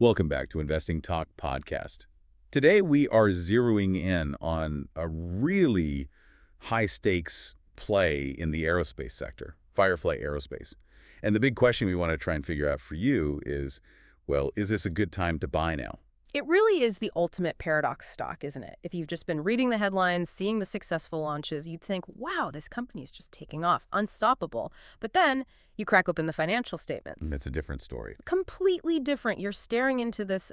Welcome back to Investing Talk Podcast. Today we are zeroing in on a really high-stakes play in the aerospace sector, Firefly Aerospace. And the big question we want to try and figure out for you is, well, is this a good time to buy now? It really is the ultimate paradox stock, isn't it? If you've just been reading the headlines, seeing the successful launches, you'd think, wow, this company is just taking off, unstoppable. But then you crack open the financial statements. That's a different story. Completely different. You're staring into this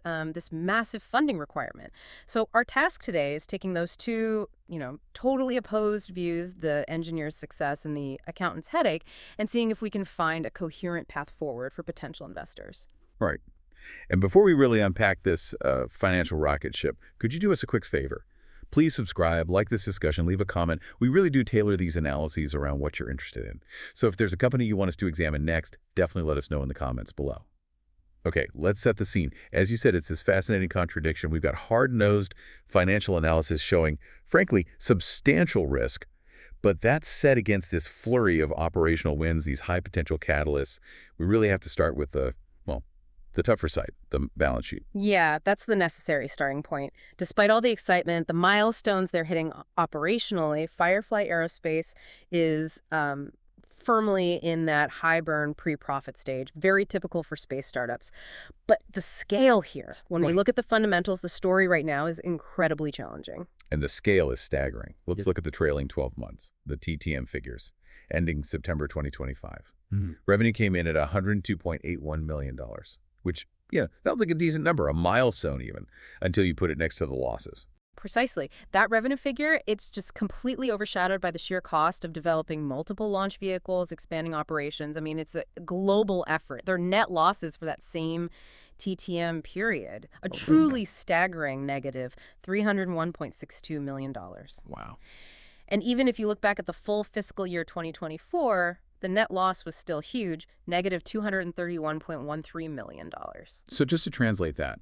massive funding requirement. So our task today is taking those two, totally opposed views, the engineer's success and the accountant's headache, and seeing if we can find a coherent path forward for potential investors. Right. And before we really unpack this financial rocket ship, could you do us a quick favor? Please subscribe, like this discussion, leave a comment. We really do tailor these analyses around what you're interested in. So if there's a company you want us to examine next, definitely let us know in the comments below. Okay, let's set the scene. As you said, it's this fascinating contradiction. We've got hard-nosed financial analysis showing, frankly, substantial risk, but that's set against this flurry of operational wins, these high-potential catalysts. We really have to start with the tougher side, the balance sheet. Yeah, that's the necessary starting point. Despite all the excitement, the milestones they're hitting operationally, Firefly Aerospace is firmly in that high-burn pre-profit stage, very typical for space startups. But the scale here, when we look at the fundamentals, the story right now is incredibly challenging. And the scale is staggering. Let's look at the trailing 12 months, the TTM figures, ending September 2025. Revenue came in at $102.81 million. Which, sounds like a decent number, a milestone even, until you put it next to the losses. Precisely. That revenue figure, it's just completely overshadowed by the sheer cost of developing multiple launch vehicles, expanding operations. I mean, it's a global effort. Their net losses for that same TTM period, a truly staggering negative $301.62 million. Wow. And even if you look back at the full fiscal year 2024, the net loss was still huge, negative $231.13 million. So just to translate that,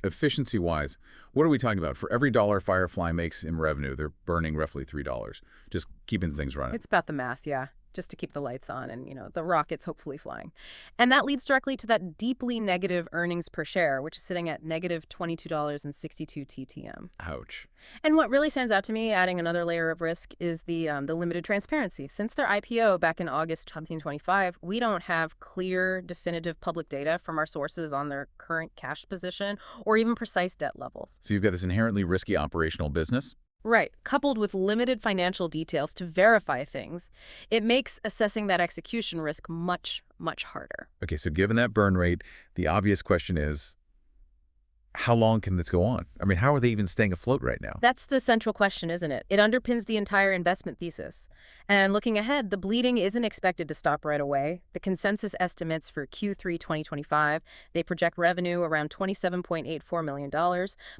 efficiency-wise, what are we talking about? For every dollar Firefly makes in revenue, they're burning roughly $3, just keeping things running. It's about the math, yeah. Just to keep the lights on and, the rockets hopefully flying. And that leads directly to that deeply negative earnings per share, which is sitting at negative $22.62 TTM. Ouch. And what really stands out to me, adding another layer of risk, is the limited transparency. Since their IPO back in August 2025, we don't have clear, definitive public data from our sources on their current cash position or even precise debt levels. So you've got this inherently risky operational business? Right. Coupled with limited financial details to verify things, it makes assessing that execution risk much, much harder. Okay, so given that burn rate, the obvious question is, how long can this go on? I mean, how are they even staying afloat right now? That's the central question, isn't it? It underpins the entire investment thesis. And looking ahead, the bleeding isn't expected to stop right away. The consensus estimates for Q3 2025, they project revenue around $27.84 million,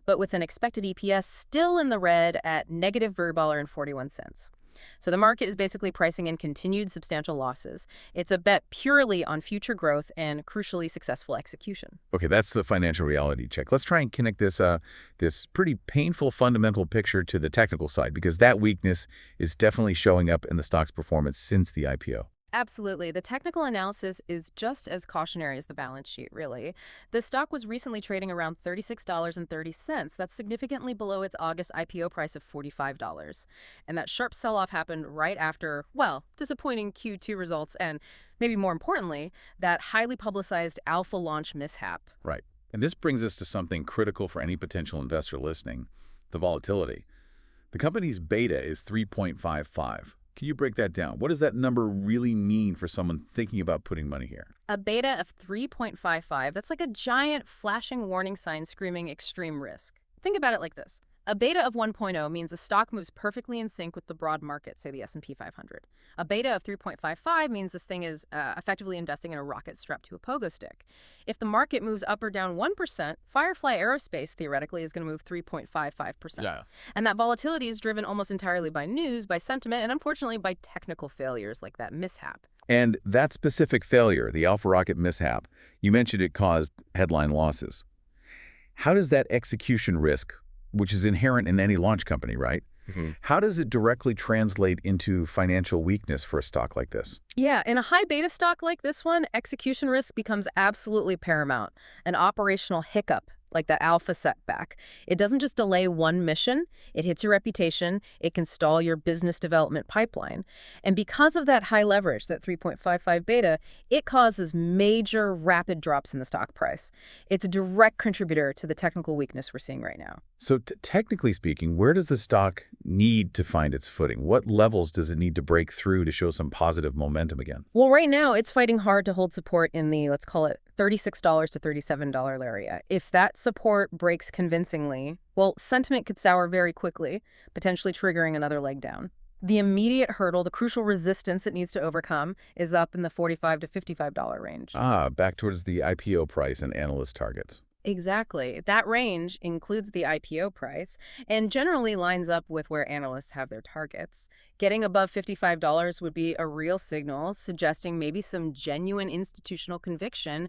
but with an expected EPS still in the red at negative $1.41. So the market is basically pricing in continued substantial losses. It's a bet purely on future growth and, crucially, successful execution. Okay, that's the financial reality check. Let's try and connect this pretty painful fundamental picture to the technical side, because that weakness is definitely showing up in the stock's performance since the IPO. Absolutely. The technical analysis is just as cautionary as the balance sheet, really. The stock was recently trading around $36.30. That's significantly below its August IPO price of $45. And that sharp sell-off happened right after, disappointing Q2 results and, maybe more importantly, that highly publicized alpha launch mishap. Right. And this brings us to something critical for any potential investor listening, the volatility. The company's beta is 3.55. Can you break that down? What does that number really mean for someone thinking about putting money here? A beta of 3.55, that's like a giant flashing warning sign screaming extreme risk. Think about it like this. A beta of 1.0 means a stock moves perfectly in sync with the broad market, say the S&P 500. A beta of 3.55 means this thing is effectively investing in a rocket strapped to a pogo stick. If the market moves up or down 1%, Firefly Aerospace theoretically is going to move 3.55%. Yeah. And that volatility is driven almost entirely by news, by sentiment, and unfortunately by technical failures like that mishap. And that specific failure, the alpha rocket mishap, you mentioned it caused headline losses. How does that execution risk, which is inherent in any launch company, right? Mhm. How does it directly translate into financial weakness for a stock like this? Yeah, in a high beta stock like this one, execution risk becomes absolutely paramount. An operational hiccup, like that alpha setback, it doesn't just delay one mission, it hits your reputation, it can stall your business development pipeline. And because of that high leverage, that 3.55 beta, it causes major rapid drops in the stock price. It's a direct contributor to the technical weakness we're seeing right now. So technically speaking, where does the stock need to find its footing? What levels does it need to break through to show some positive momentum again? Well, right now, it's fighting hard to hold support in the, let's call it, $36 to $37 area. If that support breaks convincingly, well, sentiment could sour very quickly, potentially triggering another leg down. The immediate hurdle, the crucial resistance it needs to overcome, is up in the $45 to $55 range. Ah, back towards the IPO price and analyst targets. Exactly. That range includes the IPO price and generally lines up with where analysts have their targets. Getting above $55 would be a real signal, suggesting maybe some genuine institutional conviction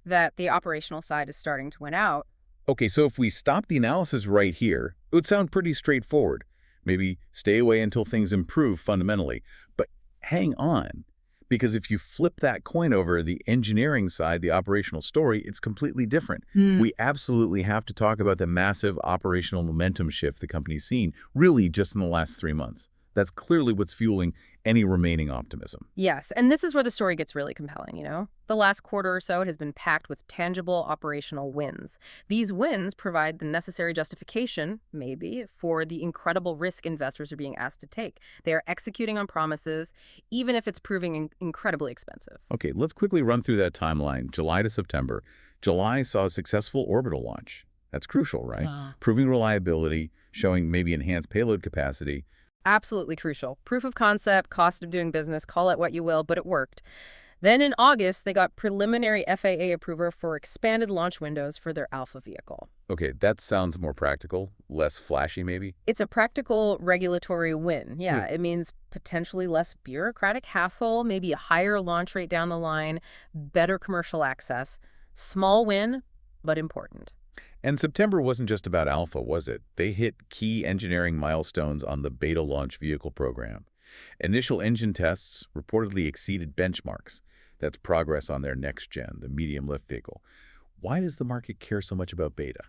that the operational side is starting to win out. Okay, so if we stop the analysis right here, it would sound pretty straightforward. Maybe stay away until things improve fundamentally. But hang on, because if you flip that coin over, the engineering side, the operational story, it's completely different. We absolutely have to talk about the massive operational momentum shift the company's seen, really just in the last 3 months. That's clearly what's fueling any remaining optimism. Yes, and this is where the story gets really compelling, you know? The last quarter or so, it has been packed with tangible operational wins. These wins provide the necessary justification, maybe, for the incredible risk investors are being asked to take. They are executing on promises, even if it's proving incredibly expensive. Okay, let's quickly run through that timeline, July to September. July saw a successful orbital launch. That's crucial, right? Wow. Proving reliability, showing maybe enhanced payload capacity. Absolutely crucial. Proof of concept, cost of doing business, call it what you will, but it worked. Then in August, they got preliminary FAA approval for expanded launch windows for their Alpha vehicle. Okay, that sounds more practical, less flashy maybe. It's a practical regulatory win. Yeah, it means potentially less bureaucratic hassle, maybe a higher launch rate down the line, better commercial access. Small win, but important. And September wasn't just about Alpha, was it? They hit key engineering milestones on the beta launch vehicle program. Initial engine tests reportedly exceeded benchmarks. That's progress on their next gen, the medium lift vehicle. Why does the market care so much about beta?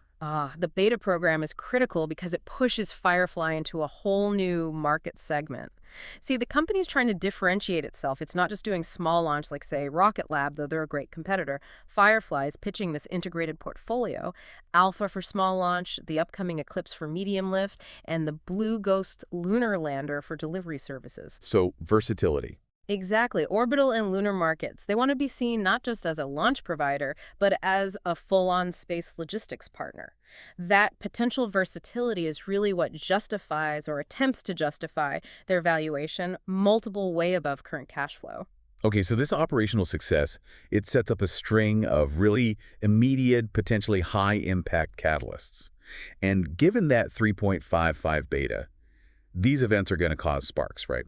The beta program is critical because it pushes Firefly into a whole new market segment. See, the company's trying to differentiate itself. It's not just doing small launch like, say, Rocket Lab, though they're a great competitor. Firefly is pitching this integrated portfolio. Alpha for small launch, the upcoming Eclipse for medium lift, and the Blue Ghost lunar lander for delivery services. So, versatility. Exactly. Orbital and lunar markets. They want to be seen not just as a launch provider, but as a full-on space logistics partner. That potential versatility is really what justifies or attempts to justify their valuation multiple way above current cash flow. Okay, so this operational success, it sets up a string of really immediate, potentially high-impact catalysts. And given that 3.55 beta, these events are going to cause sparks, right?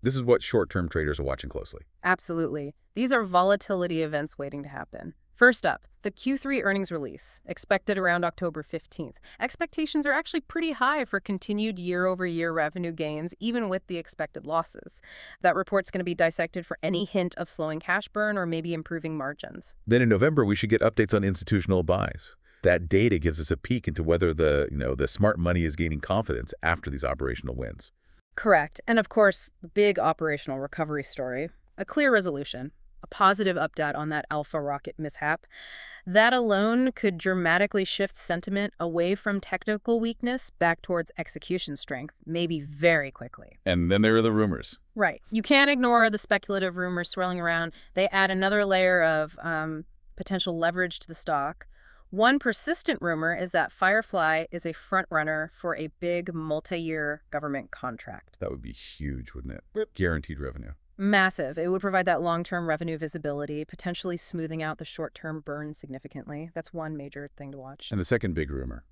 This is what short-term traders are watching closely. Absolutely. These are volatility events waiting to happen. First up, the Q3 earnings release, expected around October 15th. Expectations are actually pretty high for continued year-over-year revenue gains, even with the expected losses. That report's going to be dissected for any hint of slowing cash burn or maybe improving margins. Then in November, we should get updates on institutional buys. That data gives us a peek into whether the smart money is gaining confidence after these operational wins. Correct. And of course, the big operational recovery story, a clear resolution, a positive update on that Alpha rocket mishap. That alone could dramatically shift sentiment away from technical weakness back towards execution strength, maybe very quickly. And then there are the rumors. Right. You can't ignore the speculative rumors swirling around. They add another layer of potential leverage to the stock. One persistent rumor is that Firefly is a frontrunner for a big multi-year government contract. That would be huge, wouldn't it? Guaranteed revenue. Massive. It would provide that long-term revenue visibility, potentially smoothing out the short-term burn significantly. That's one major thing to watch. And the second big rumor.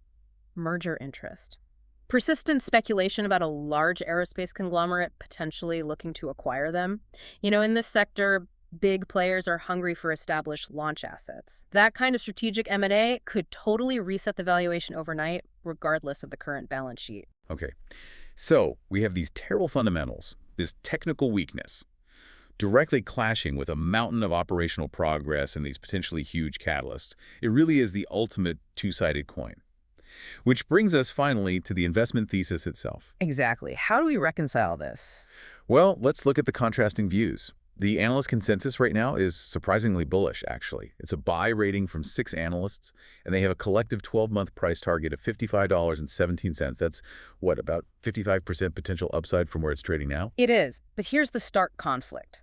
Merger interest. Persistent speculation about a large aerospace conglomerate potentially looking to acquire them. You know, in this sector, big players are hungry for established launch assets. That kind of strategic M&A could totally reset the valuation overnight, regardless of the current balance sheet. Okay. So we have these terrible fundamentals, this technical weakness, directly clashing with a mountain of operational progress and these potentially huge catalysts. It really is the ultimate two-sided coin. Which brings us finally to the investment thesis itself. Exactly. How do we reconcile this? Well, let's look at the contrasting views. The analyst consensus right now is surprisingly bullish, actually. It's a buy rating from 6 analysts, and they have a collective 12-month price target of $55.17. That's, what, about 55% potential upside from where it's trading now? It is, but here's the stark conflict.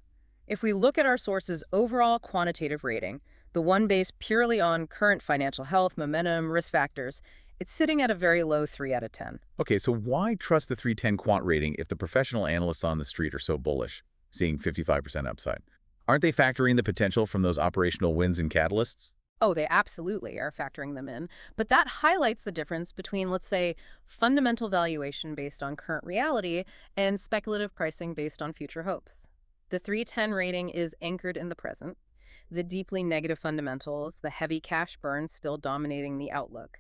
If we look at our source's overall quantitative rating, the one based purely on current financial health, momentum, risk factors, it's sitting at a very low 3 out of 10. Okay, so why trust the 310 quant rating if the professional analysts on the street are so bullish, seeing 55% upside? Aren't they factoring the potential from those operational wins and catalysts? Oh, they absolutely are factoring them in. But that highlights the difference between, let's say, fundamental valuation based on current reality and speculative pricing based on future hopes. The 310 rating is anchored in the present, the deeply negative fundamentals, the heavy cash burn still dominating the outlook.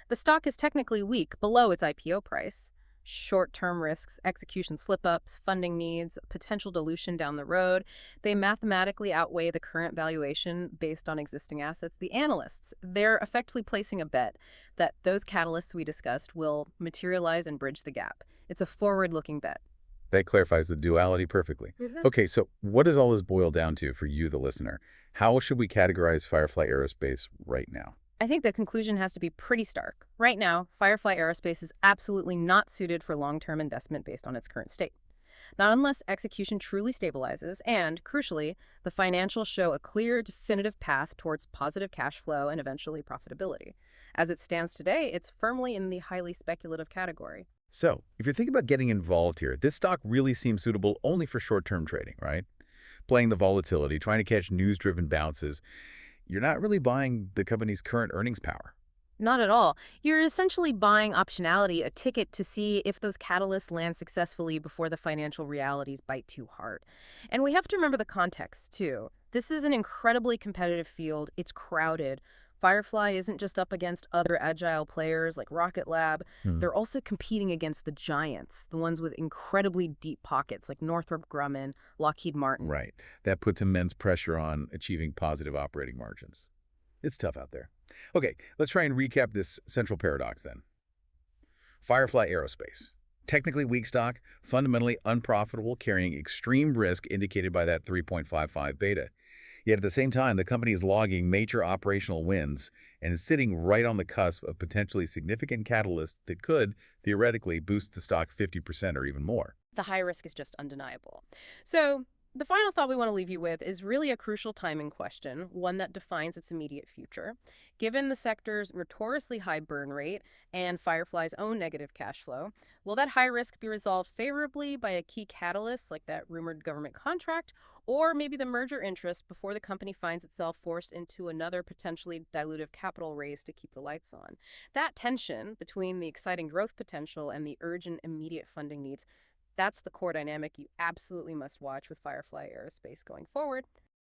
The stock is technically weak, below its IPO price. Short-term risks, execution slip-ups, funding needs, potential dilution down the road, they mathematically outweigh the current valuation based on existing assets. The analysts, they're effectively placing a bet that those catalysts we discussed will materialize and bridge the gap. It's a forward-looking bet. That clarifies the duality perfectly. Okay, so what does all this boil down to for you, the listener? How should we categorize Firefly Aerospace right now? I think the conclusion has to be pretty stark. Right now, Firefly Aerospace is absolutely not suited for long-term investment based on its current state. Not unless execution truly stabilizes and, crucially, the financials show a clear, definitive path towards positive cash flow and eventually profitability. As it stands today, it's firmly in the highly speculative category. So, if you're thinking about getting involved here, this stock really seems suitable only for short-term trading, right? Playing the volatility, trying to catch news-driven bounces. You're not really buying the company's current earnings power. Not at all. You're essentially buying optionality, a ticket to see if those catalysts land successfully before the financial realities bite too hard. And we have to remember the context, too. This is an incredibly competitive field. It's crowded. Firefly isn't just up against other agile players like Rocket Lab. They're also competing against the giants, the ones with incredibly deep pockets like Northrop Grumman, Lockheed Martin. Right. That puts immense pressure on achieving positive operating margins. It's tough out there. Okay, let's try and recap this central paradox then. Firefly Aerospace. Technically weak stock, fundamentally unprofitable, carrying extreme risk indicated by that 3.55 beta. Yet at the same time, the company is logging major operational wins and is sitting right on the cusp of potentially significant catalysts that could, theoretically, boost the stock 50% or even more. The high risk is just undeniable. So the final thought we want to leave you with is really a crucial timing question, one that defines its immediate future. Given the sector's notoriously high burn rate and Firefly's own negative cash flow, will that high risk be resolved favorably by a key catalyst like that rumored government contract, or maybe the merger interest before the company finds itself forced into another potentially dilutive capital raise to keep the lights on? That tension between the exciting growth potential and the urgent immediate funding needs, that's the core dynamic you absolutely must watch with Firefly Aerospace going forward.